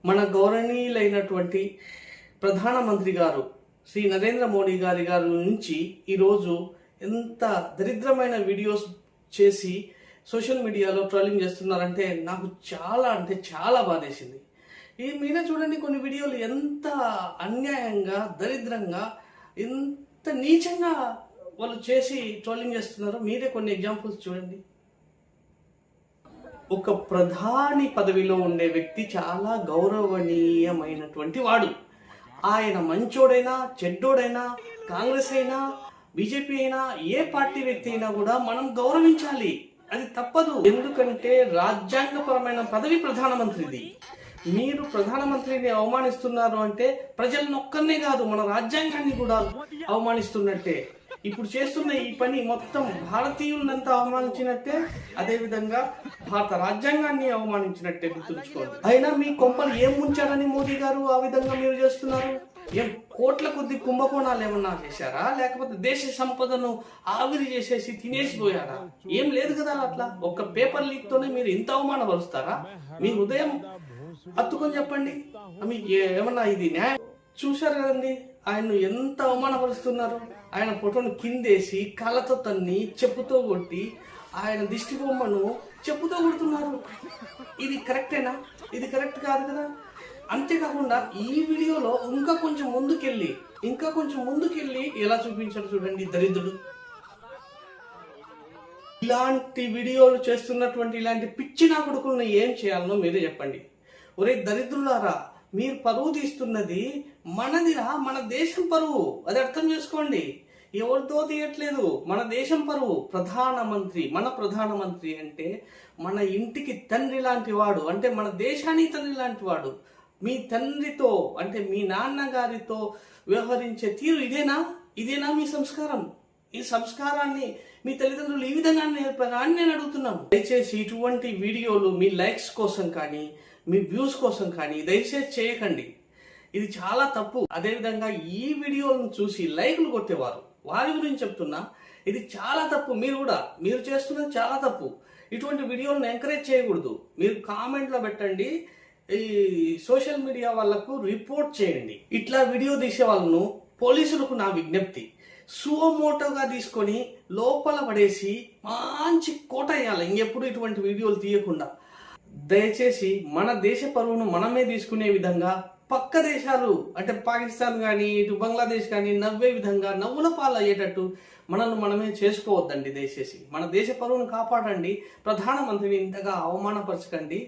మన గౌరవనీయులైనటువంటి ప్రధానమంత్రి గారు శ్రీ నరేంద్ర మోడీ గారి నుంచి ఈరోజు ఎంత దరిద్రమైన వీడియోస్ చేసి సోషల్ మీడియాలో ట్రోలింగ్ చేస్తున్నారంటే నాకు చాలా అంటే చాలా బాధేసింది. ఈ మీద చూడండి, కొన్ని వీడియోలు ఎంత అన్యాయంగా, దరిద్రంగా, ఎంత నీచంగా వాళ్ళు చేసి ట్రోలింగ్ చేస్తున్నారో మీరే కొన్ని ఎగ్జాంపుల్స్ చూడండి. ఒక ప్రధాని పదవిలో ఉండే వ్యక్తి చాలా గౌరవనీయమైనటువంటి వాడు. ఆయన మంచోడైనా చెడ్డోడైనా, కాంగ్రెస్ అయినా బీజేపీ అయినా, ఏ పార్టీ వ్యక్తి అయినా కూడా మనం గౌరవించాలి. అది తప్పదు. ఎందుకంటే రాజ్యాంగపరమైన పదవి ప్రధానమంత్రిది. మీరు ప్రధానమంత్రిని అవమానిస్తున్నారు అంటే ప్రజలను ఒక్కరినే కాదు, మన రాజ్యాంగాన్ని కూడా అవమానిస్తున్నట్టే. ఇప్పుడు చేస్తున్న ఈ పని మొత్తం భారతీయులంతా అవమానించినట్టే, అదేవిధంగా భారత రాజ్యాంగాన్ని అవమానించినట్టే గుర్తుంచుకోండి. అయినా మీ కొంపలు ఏం ముంచారని మోదీ గారు ఆ విధంగా మీరు చేస్తున్నారు? ఏం కోట్ల కొద్ది కుంభకోణాలు ఏమన్నా చేశారా? లేకపోతే దేశ సంపదను ఆవిరి చేసేసి తినేసిపోయారా? ఏం లేదు కదా. అట్లా ఒక పేపర్ లీక్ తోనే మీరు ఇంత అవమానపరుస్తారా? మీ హృదయం అత్తుకొని చెప్పండి. మీకు ఏమన్నా ఇది న్యాయం? చూశారు కదండి ఆయన్ను ఎంత అవమానపరుస్తున్నారు. ఆయన ఫోటోను కిందేసి కాళ్ళతో తన్ని, చెప్పుతో కొట్టి, ఆయన దిష్టి బొమ్మను చెప్పుతో కొడుతున్నారు. ఇది కరెక్టేనా? ఇది కరెక్ట్ కాదు కదా. అంతేకాకుండా ఈ వీడియోలో ఇంకా కొంచెం ముందుకెళ్ళి ఎలా చూపించారు చూడండి దరిద్రుడు. ఇలాంటి వీడియోలు చేస్తున్నటువంటి ఇలాంటి పిచ్చి నా కొడుకులను ఏం చేయాలనో మీరే చెప్పండి. ఒరే దరిద్రులారా, మీరు పరువు తీస్తున్నది మనదిరా, మన దేశం పరువు. అది అర్థం చేసుకోండి. ఎవరితో తీయట్లేదు, మన దేశం పరువు. మన ప్రధానమంత్రి అంటే మన ఇంటికి తండ్రి లాంటి వాడు, అంటే మన దేశానికి తండ్రి లాంటి వాడు. మీ తండ్రితో అంటే మీ నాన్నగారితో వ్యవహరించే తీరు ఇదేనా మీ సంస్కారం? ఈ సంస్కారాన్ని మీ తల్లిదండ్రులు ఈ విధంగా నేర్పారా అని నేను అడుగుతున్నాను. దయచేసి ఇటువంటి వీడియోలు మీ లైక్స్ కోసం కానీ, మీ వ్యూస్ కోసం కానీ దయచేసి చేయకండి. ఇది చాలా తప్పు. అదేవిధంగా ఈ వీడియోలను చూసి లైక్లు కొట్టేవారు, వారి గురించి చెప్తున్నా. ఇది చాలా తప్పు. మీరు చేస్తున్నది చాలా తప్పు. ఇటువంటి వీడియోలను ఎంకరేజ్ చేయకూడదు. మీరు కామెంట్లో పెట్టండి, ఈ సోషల్ మీడియా వాళ్ళకు రిపోర్ట్ చేయండి. ఇట్లా వీడియో తీసే వాళ్ళను పోలీసులకు నా విజ్ఞప్తి, సుమోటోగా తీసుకొని లోపల పడేసి మంచి కోట వేయాలి. ఇంకెప్పుడు ఇటువంటి వీడియోలు తీయకుండా. దయచేసి మన దేశ పరువును మనమే తీసుకునే విధంగా పక్క దేశాలు అంటే పాకిస్తాన్ కానీ, ఇటు బంగ్లాదేశ్ కానీ నవ్వే విధంగా, నవ్వుల పాలు అయ్యేటట్టు మనమే చేసుకోవద్దండి. దయచేసి మన దేశ పరువును కాపాడండి. ప్రధానమంత్రిని ఇంతగా అవమానపరచకండి.